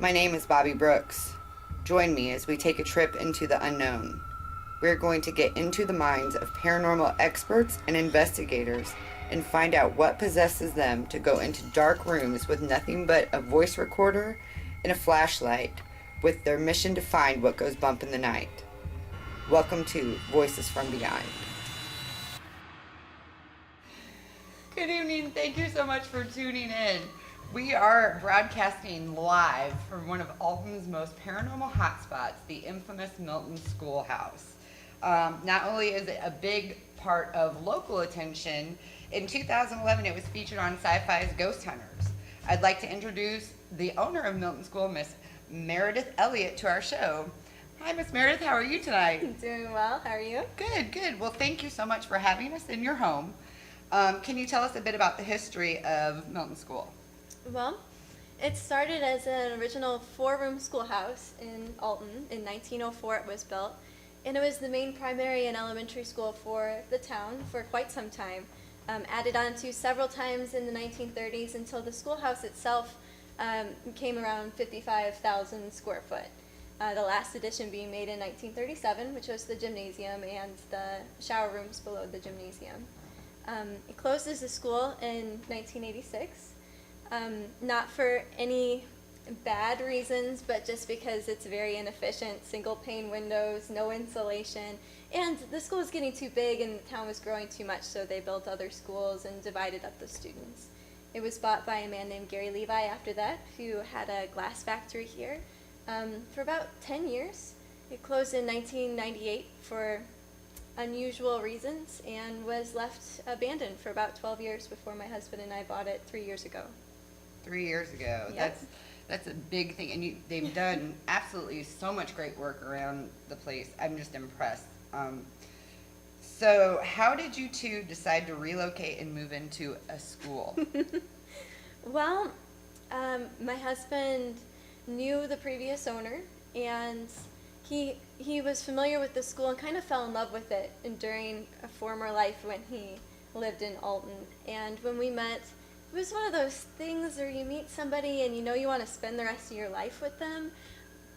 My name is Bobby Brooks. Join me as we take a trip into the unknown. We're going to get into the minds of paranormal experts and investigators and find out what possesses them to go into dark rooms with nothing but a voice recorder and a flashlight, with their mission to find what goes bump in the night. Welcome to Voices from Beyond. Good evening. Thank you so much for tuning in. We are broadcasting live from one of Alton's most paranormal hotspots, the infamous Milton Schoolhouse. Not only is it a big part of local attention, in 2011 it was featured on SyFy's Ghost Hunters. I'd like to introduce the owner of Milton School, Miss Meredith Elliott, to our show. Hi, Miss Meredith. How are you tonight? Doing well. How are you? Good, good. Well, thank you so much for having us in your home. Can you tell us a bit about the history of Milton School? Well, it started as an original 4-room schoolhouse in Alton. In 1904 it was built, and it was the main primary and elementary school for the town for quite some time. Added on to several times in the 1930s until the schoolhouse itself came around 55,000 square foot. The last addition being made in 1937, which was the gymnasium and the shower rooms below the gymnasium. It closed as a school in 1986. Not for any bad reasons, but just because it's very inefficient, single pane windows, no insulation, and the school was getting too big and the town was growing too much, so they built other schools and divided up the students. It was bought by a man named Gary Levi after that, who had a glass factory here for about 10 years. It closed in 1998 for unusual reasons and was left abandoned for about 12 years before my husband and I bought it 3 years ago. 3 years ago. Yep. That's a big thing, and they've done absolutely so much great work around the place. I'm just impressed. So how did you two decide to relocate and move into a school? Well, my husband knew the previous owner, and he was familiar with the school and kind of fell in love with it during a former life when he lived in Alton. And when we met, it was one of those things where you meet somebody and you know you want to spend the rest of your life with them,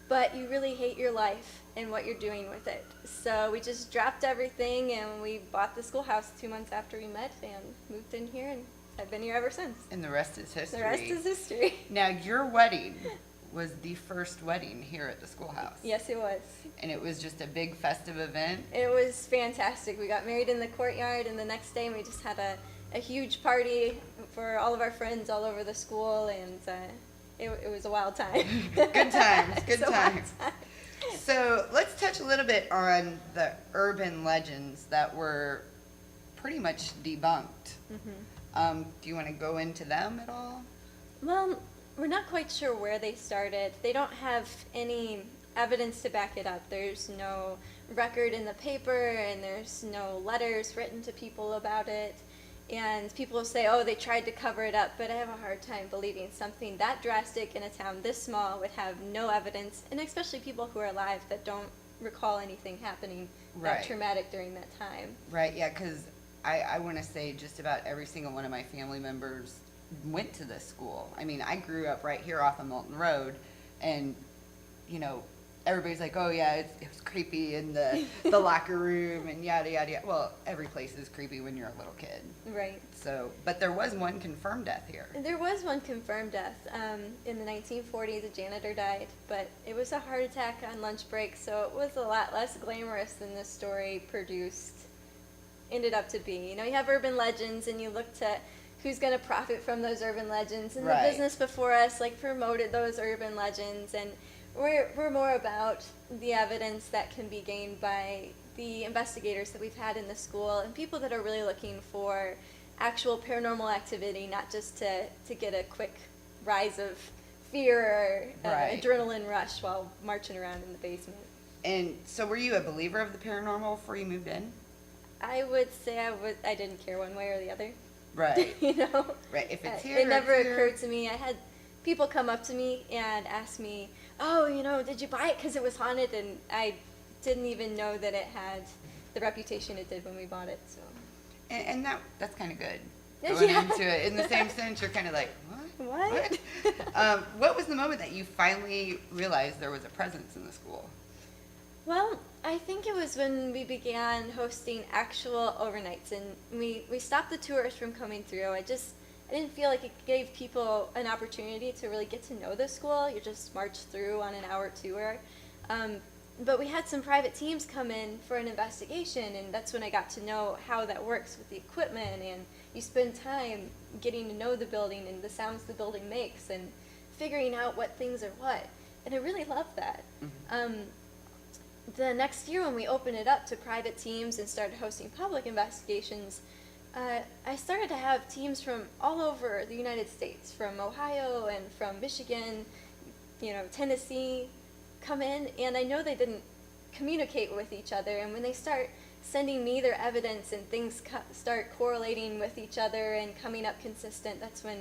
but you really hate your life and what you're doing with it. So we just dropped everything and we bought the schoolhouse 2 months after we met and moved in here, and I've been here ever since. And the rest is history. The rest is history. Now, your wedding was the first wedding here at the schoolhouse. Yes, it was. And it was just a big festive event. It was fantastic. We got married in the courtyard, and the next day we just had a huge party for all of our friends all over the school, and it was a wild time. Good times, good It's a wild times. time. So let's touch a little bit on the urban legends that were pretty much debunked. Mm-hmm. Do you want to go into them at all? Well, we're not quite sure where they started. They don't have any evidence to back it up. There's no record in the paper, and there's no letters written to people about it. And people will say, oh, they tried to cover it up, but I have a hard time believing something that drastic in a town this small would have no evidence, and especially people who are alive that don't recall anything happening that traumatic during that time. Right, yeah, because I want to say just about every single one of my family members went to this school. I mean, I grew up right here off of Milton Road, and, you know, everybody's like, oh yeah, it was creepy in the locker room and yada, yada, yada. Well, every place is creepy when you're a little kid. Right. So, but there was one confirmed death here. There was one confirmed death. In the 1940s, a janitor died, but it was a heart attack on lunch break, so it was a lot less glamorous than the story ended up to be. You know, you have urban legends, and you look to who's going to profit from those urban legends, and the business before us promoted those urban legends, and we're more about the evidence that can be gained by the investigators that we've had in the school and people that are really looking for actual paranormal activity, not just to get a quick rise of fear or adrenaline rush while marching around in the basement. And so were you a believer of the paranormal before you moved in? I would say I didn't care one way or the other. Right. You know? Right. If it's here, it never occurred to me. I had people come up to me and ask me, oh, you know, did you buy it because it was haunted? And I didn't even know that it had the reputation it did when we bought it. So. And that's kind of good. Going into it in the same sense, you're kind of like, what? What? What was the moment that you finally realized there was a presence in the school? Well, I think it was when we began hosting actual overnights, and we stopped the tourists from coming through. I didn't feel like it gave people an opportunity to really get to know the school. You just march through on an hour tour. But we had some private teams come in for an investigation, and that's when I got to know how that works with the equipment, and you spend time getting to know the building and the sounds the building makes and figuring out what things are what. And I really loved that. The next year when we opened it up to private teams and started hosting public investigations, I started to have teams from all over the United States, from Ohio and from Michigan, Tennessee, come in, and I know they didn't communicate with each other, and when they start sending me their evidence and things start correlating with each other and coming up consistent, that's when,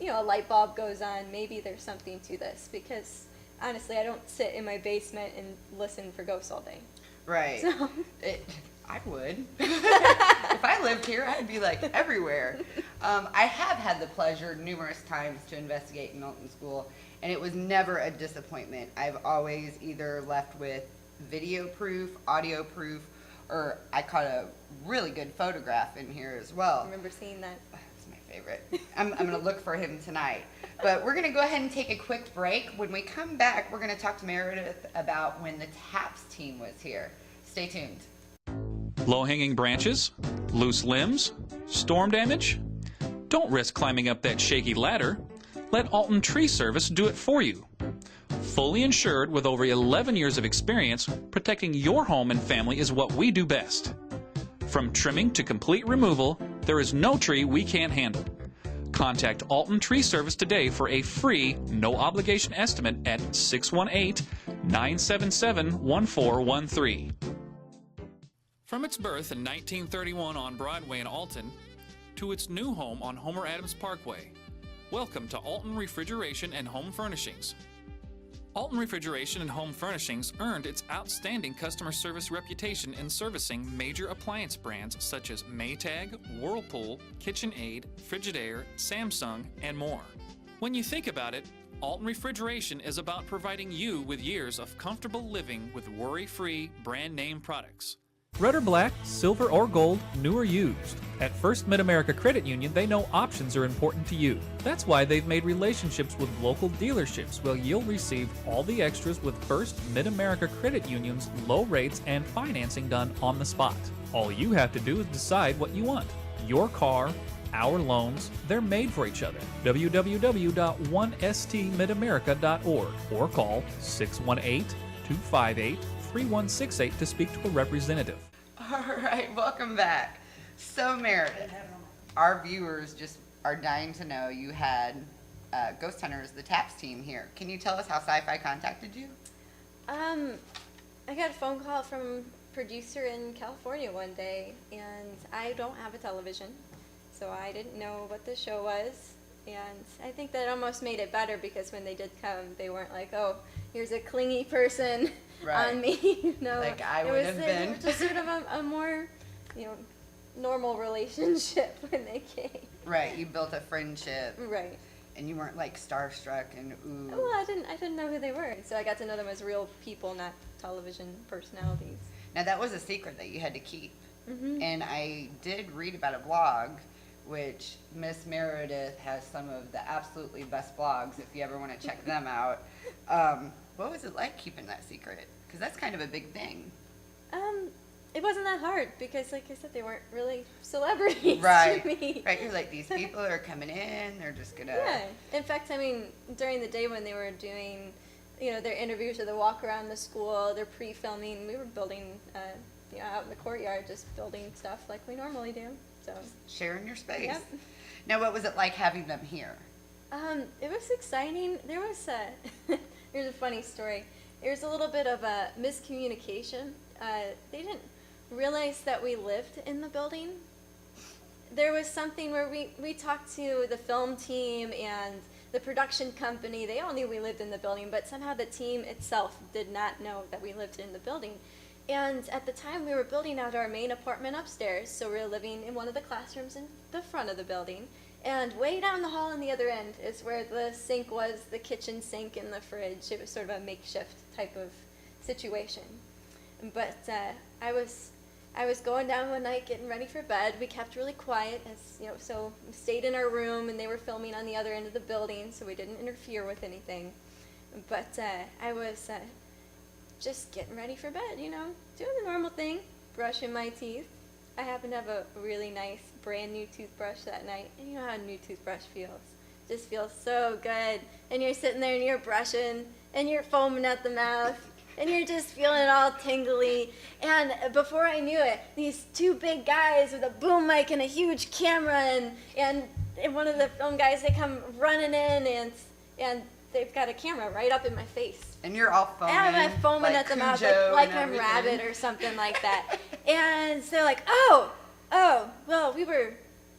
a light bulb goes on. Maybe there's something to this, because honestly, I don't sit in my basement and listen for ghosts all day. Right. So. I would. If I lived here, I'd be like everywhere. I have had the pleasure numerous times to investigate Milton School, and it was never a disappointment. I've always either left with video proof, audio proof, or I caught a really good photograph in here as well. I remember seeing that. It's my favorite. I'm going to look for him tonight. But we're going to go ahead and take a quick break. When we come back, we're going to talk to Meredith about when the TAPS team was here. Stay tuned. Low-hanging branches? Loose limbs? Storm damage? Don't risk climbing up that shaky ladder. Let Alton Tree Service do it for you. Fully insured with over 11 years of experience, protecting your home and family is what we do best. From trimming to complete removal, there is no tree we can't handle. Contact Alton Tree Service today for a free, no-obligation estimate at 618-977-1413. From its birth in 1931 on Broadway in Alton to its new home on Homer Adams Parkway, welcome to Alton Refrigeration and Home Furnishings. Alton Refrigeration and Home Furnishings earned its outstanding customer service reputation in servicing major appliance brands such as Maytag, Whirlpool, KitchenAid, Frigidaire, Samsung, and more. When you think about it, Alton Refrigeration is about providing you with years of comfortable living with worry-free brand name products. Red or black, silver or gold, new or used. At First Mid-America Credit Union, they know options are important to you. That's why they've made relationships with local dealerships where you'll receive all the extras with First Mid-America Credit Union's low rates and financing done on the spot. All you have to do is decide what you want. Your car, our loans, they're made for each other. www.1stmidamerica.org or call 618-258-3168 to speak to a representative. All right, welcome back. So Meredith, our viewers just are dying to know you had Ghost Hunters, the TAPS team here. Can you tell us how SyFy contacted you? I got a phone call from a producer in California one day, and I don't have a television, so I didn't know what the show was. And I think that almost made it better, because when they did come, they weren't like, oh, here's a clingy person on me. Like I would have been. It was just sort of a more, normal relationship when they came. Right, you built a friendship. Right. And you weren't like starstruck and ooh. Well, I didn't know who they were, so I got to know them as real people, not television personalities. Now that was a secret that you had to keep. Mm-hmm. And I did read about a blog, which Miss Meredith has some of the absolutely best blogs if you ever want to check them out. What was it like keeping that secret? Because that's kind of a big thing. It wasn't that hard, because like I said, they weren't really celebrities Right. to me. Right, you're like, these people are coming in, they're just gonna... Yeah. In fact, I mean, during the day when they were doing, their interviews or the walk around the school, their pre-filming, we were building, out in the courtyard, just building stuff like we normally do. So Sharing your space. Yep. Now, what was it like having them here? It was exciting. There was here's a funny story. There was a little bit of a miscommunication. They didn't realize that we lived in the building. There was something where we talked to the film team and the production company. They all knew we lived in the building, but somehow the team itself did not know that we lived in the building. And at the time, we were building out our main apartment upstairs, so we were living in one of the classrooms in the front of the building. And way down the hall on the other end is where the sink was, the kitchen sink and the fridge. It was sort of a makeshift type of situation. But I was going down one night getting ready for bed. We kept really quiet, so we stayed in our room, and they were filming on the other end of the building, so we didn't interfere with anything. But I was just getting ready for bed, doing the normal thing, brushing my teeth. I happened to have a really nice brand new toothbrush that night, and you know how a new toothbrush feels. Just feels so good. And you're sitting there and you're brushing, and you're foaming at the mouth, and you're just feeling all tingly. And before I knew it, these two big guys with a boom mic and a huge camera, and one of the film guys, they come running in, and they've got a camera right up in my face. And you're all foaming. And I'm foaming like at the mouth Cujo like and I'm everything. Rabbit or something like that. And so like, oh, well, we were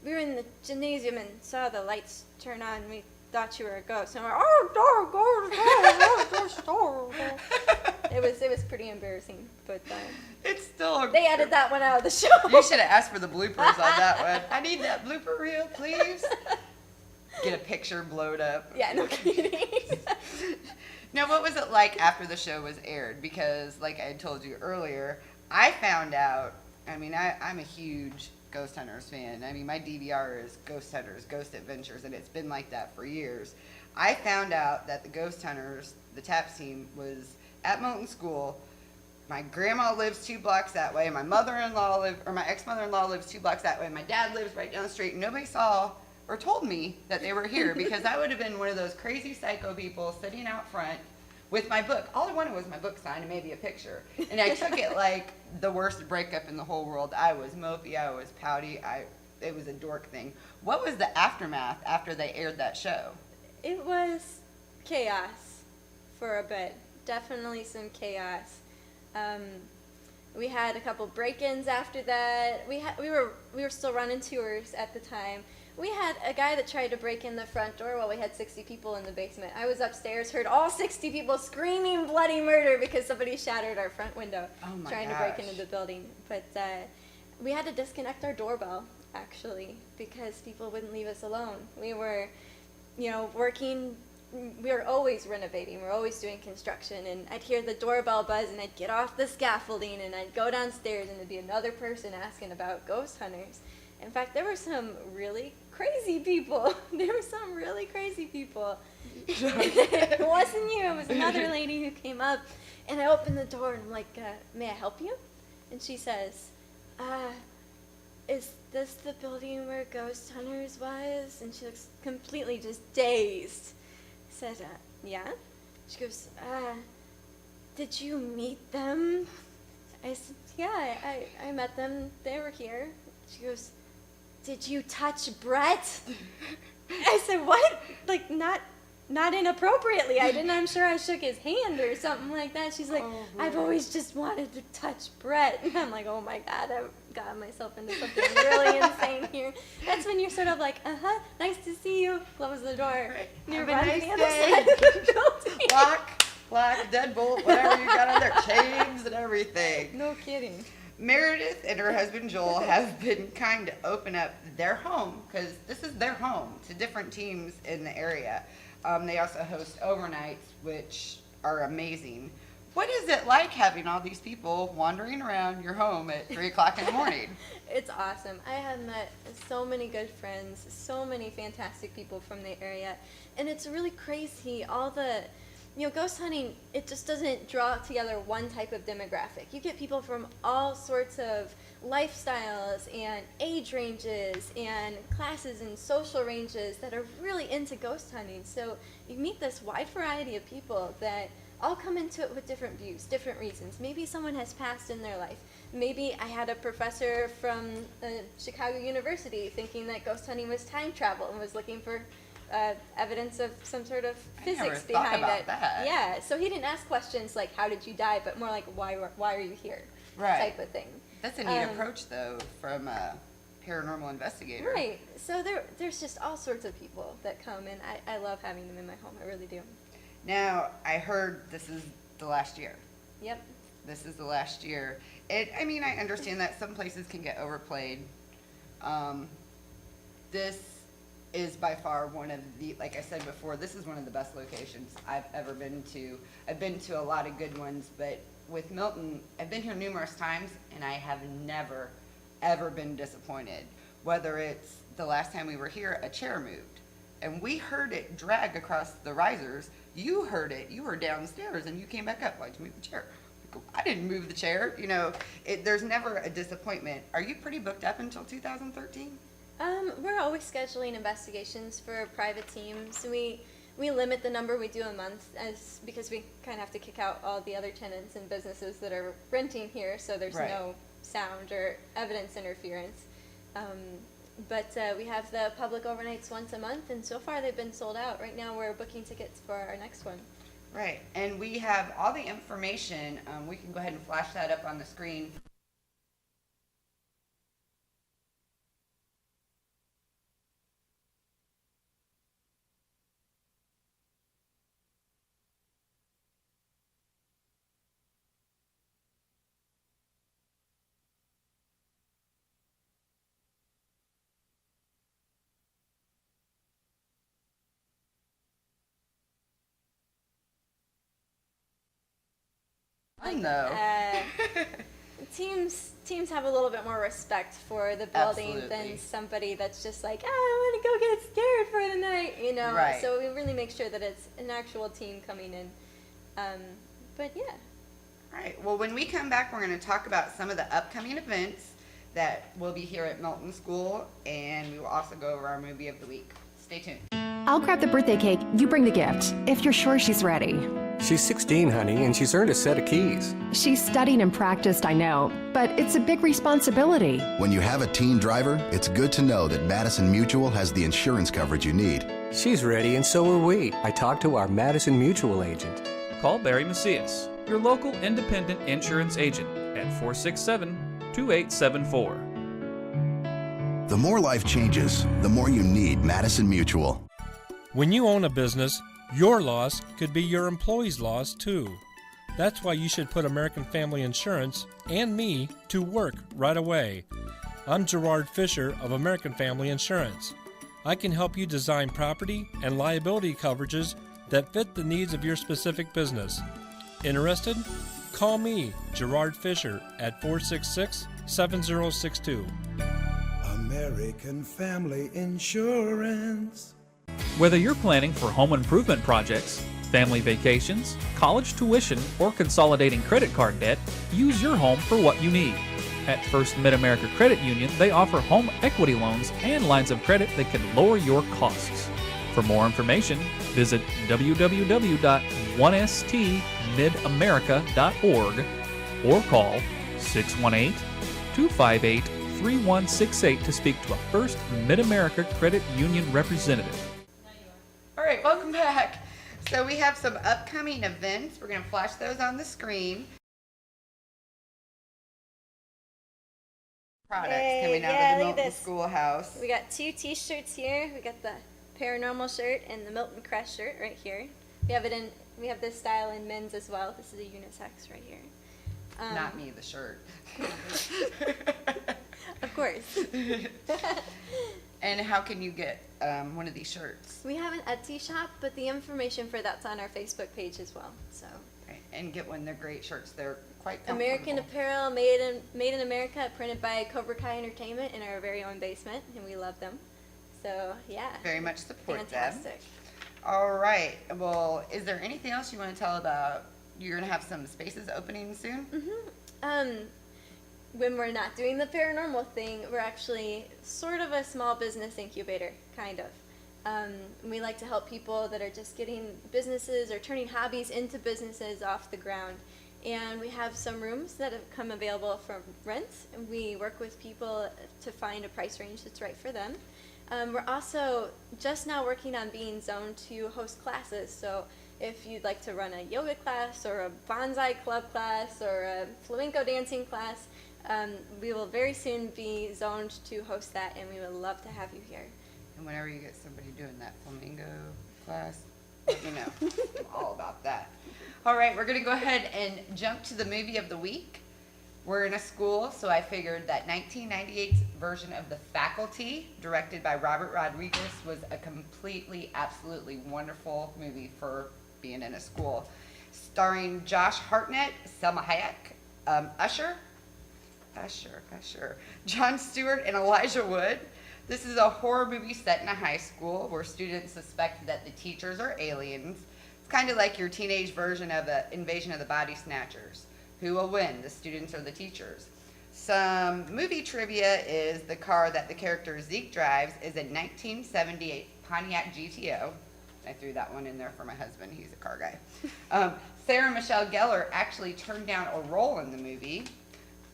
in the gymnasium and saw the lights turn on, and we thought you were a ghost. And I'm like, it was pretty embarrassing, but It's still they added that one out of the show. You should have asked for the bloopers on that one. I need that blooper reel, please. Get a picture blowed up. Yeah, no kidding. Now, what was it like after the show was aired? Because, like I had told you earlier, I found out, I'm a huge Ghost Hunters fan. My DVR is Ghost Hunters, Ghost Adventures, and it's been like that for years. I found out that the Ghost Hunters, the TAPS team, was at Milton School. My grandma lives 2 blocks that way. My my ex-mother-in-law lives 2 blocks that way. My dad lives right down the street. Nobody saw or told me that they were here, because I would have been one of those crazy psycho people sitting out front with my book. All I wanted was my book signed and maybe a picture. And I took it like the worst breakup in the whole world. I was mopey, I was pouty, it was a dork thing. What was the aftermath after they aired that show? It was chaos for a bit. Definitely some chaos. We had a couple break-ins after that. We were still running tours at the time. We had a guy that tried to break in the front door while we had 60 people in the basement. I was upstairs, heard all 60 people screaming bloody murder because somebody shattered our front window trying to break into the building. But we had to disconnect our doorbell, actually, because people wouldn't leave us alone. We were, working. We were always renovating. We were always doing construction, and I'd hear the doorbell buzz, and I'd get off the scaffolding, and I'd go downstairs, and there'd be another person asking about ghost hunters. In fact, there were some really crazy people. It wasn't you. It was another lady who came up, and I opened the door, and I'm like, may I help you? And she says, is this the building where Ghost Hunters was? And she looks completely just dazed. I said, yeah. She goes, did you meet them? I said, yeah, I met them. They were here. She goes, did you touch Brett? I said, what? Like, not inappropriately. I didn't. I'm sure I shook his hand or something like that. She's like, I've always just wanted to touch Brett. And I'm like, oh my God, I've got myself into something really insane here. That's when you're sort of like, nice to see you. Close the door. Right. You're Have a running nice the other day. side of the building. Lock, deadbolt, whatever you got on there, chains and everything. No kidding. Meredith and her husband Joel have been kind to open up their home, because this is their home, to different teams in the area. They also host overnights, which are amazing. What is it like having all these people wandering around your home at 3 o'clock in the morning? It's awesome. I have met so many good friends, so many fantastic people from the area, and it's really crazy. All the, ghost hunting, it just doesn't draw together one type of demographic. You get people from all sorts of lifestyles and age ranges and classes and social ranges that are really into ghost hunting. So you meet this wide variety of people that all come into it with different views, different reasons. Maybe someone has passed in their life. Maybe I had a professor from Chicago University thinking that ghost hunting was time travel and was looking for evidence of some sort of physics behind it. That. Yeah, so he didn't ask questions like, how did you die, but more like, why are you here? Right. Type of thing. That's a neat approach, though, from a paranormal investigator. Right. So there's just all sorts of people that come, and I love having them in my home. I really do. Now, I heard this is the last year. Yep. This is the last year. I understand that some places can get overplayed. This is by far one of the, like I said before, this is one of the best locations I've ever been to. I've been to a lot of good ones, but with Milton, I've been here numerous times, and I have never, ever been disappointed. Whether it's the last time we were here, a chair moved, and we heard it drag across the risers. You heard it. You were downstairs, and you came back up. Why'd you move the chair? I didn't move the chair. You know, there's never a disappointment. Are you pretty booked up until 2013? We're always scheduling investigations for private teams. We limit the number we do a month because we kind of have to kick out all the other tenants and businesses that are renting here, so there's Right. no sound or evidence interference. But we have the public overnights once a month, and so far they've been sold out. Right now we're booking tickets for our next one. Right, and we have all the information. We can go ahead and flash that up on the screen. I know. Teams have a little bit more respect for the building Absolutely. than somebody that's just like, I want to go get scared for the night, you know. Right. So we really make sure that it's an actual team coming in. But yeah. All right, well, when we come back, we're going to talk about some of the upcoming events that will be here at Milton School, and we will also go over our movie of the week. Stay tuned. I'll grab the birthday cake, you bring the gift, if you're sure she's ready. She's 16, honey, and she's earned a set of keys. She's studied and practiced, I know, but it's a big responsibility. When you have a teen driver, it's good to know that Madison Mutual has the insurance coverage you need. She's ready, and so are we. I talked to our Madison Mutual agent. Call Barry Macias, your local independent insurance agent, at 467-2874. The more life changes, the more you need Madison Mutual. When you own a business, your loss could be your employee's loss too. That's why you should put American Family Insurance and me to work right away. I'm Gerard Fisher of American Family Insurance. I can help you design property and liability coverages that fit the needs of your specific business. Interested? Call me, Gerard Fisher, at 466-7062. American Family Insurance. Whether you're planning for home improvement projects, family vacations, college tuition, or consolidating credit card debt, use your home for what you need. At First Mid-America Credit Union, they offer home equity loans and lines of credit that can lower your costs. For more information, visit www.1stmidamerica.org or call 618-258-3168 to speak to a First Mid-America Credit Union representative. All right, welcome back. So we have some upcoming events. We're going to flash those on the screen. Products Yay, coming out yeah, of the look at Milton this. Schoolhouse. We got 2 t-shirts here. We got the Paranormal shirt and the Milton Crest shirt right here. We have this style in men's as well. This is a unisex right here. Not me, the shirt. Of course. And how can you get one of these shirts? We have an Etsy shop, but the information for that's on our Facebook page as well. So Right, and get one. They're great shirts. They're quite comfortable. American apparel, made in America, printed by Cobra Kai Entertainment in our very own basement, and we love them. So yeah, Very much support them. fantastic. All right. Well, is there anything else you want to tell about? You're going to have some spaces opening soon? When we're not doing the paranormal thing, we're actually sort of a small business incubator, kind of. We like to help people that are just getting businesses or turning hobbies into businesses off the ground. And we have some rooms that have come available for rent. And we work with people to find a price range that's right for them. We're also just now working on being zoned to host classes. So if you'd like to run a yoga class or a bonsai club class or a flamenco dancing class, we will very soon be zoned to host that, and we would love to have you here. And whenever you get somebody doing that flamingo class, let me know. I'm all about that. All right, we're going to go ahead and jump to the movie of the week. We're in a school, so I figured that 1998's version of The Faculty, directed by Robert Rodriguez, was a completely, absolutely wonderful movie for being in a school. Starring Josh Hartnett, Selma Hayek, Usher, Jon Stewart, and Elijah Wood. This is a horror movie set in a high school where students suspect that the teachers are aliens. It's kind of like your teenage version of the Invasion of the Body Snatchers. Who will win, the students or the teachers? Some movie trivia is the car that the character Zeke drives is a 1978 Pontiac GTO. I threw that one in there for my husband. He's a car guy. Sarah Michelle Gellar actually turned down a role in the movie.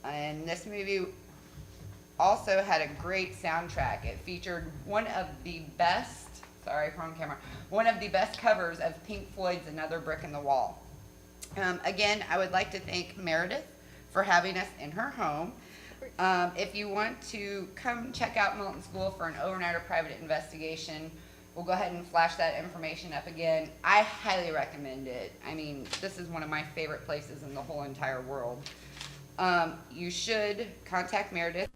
And this movie also had a great soundtrack. It featured one of the best covers of Pink Floyd's Another Brick in the Wall. Again, I would like to thank Meredith for having us in her home. If you want to come check out Milton School for an overnight or private investigation, we'll go ahead and flash that information up again. I highly recommend it. I mean, this is one of my favorite places in the whole entire world. You should contact Meredith.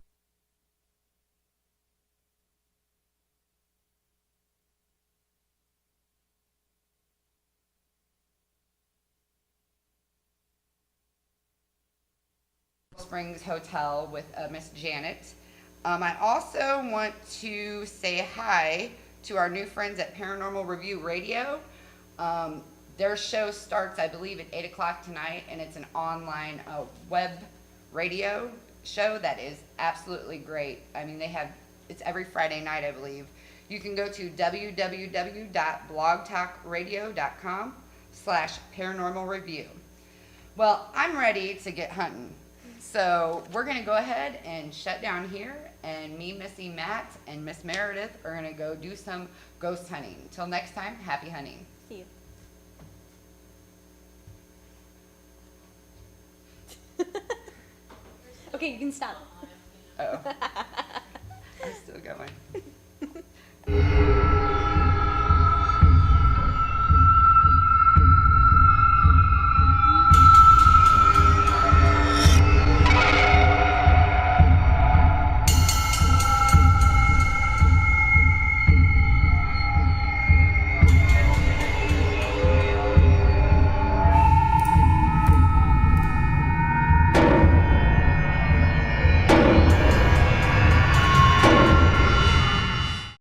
Springs Hotel with Miss Janet. I also want to say hi to our new friends at Paranormal Review Radio. Their show starts, I believe, at 8 o'clock tonight, and it's an online web radio show that is absolutely great. I mean, it's every Friday night, I believe. You can go to www.blogtalkradio.com/paranormalreview. Well, I'm ready to get hunting. So we're going to go ahead and shut down here, and me, Missy, Matt, and Miss Meredith are going to go do some ghost hunting. Until next time, happy hunting. See you. Okay, you can stop. Oh.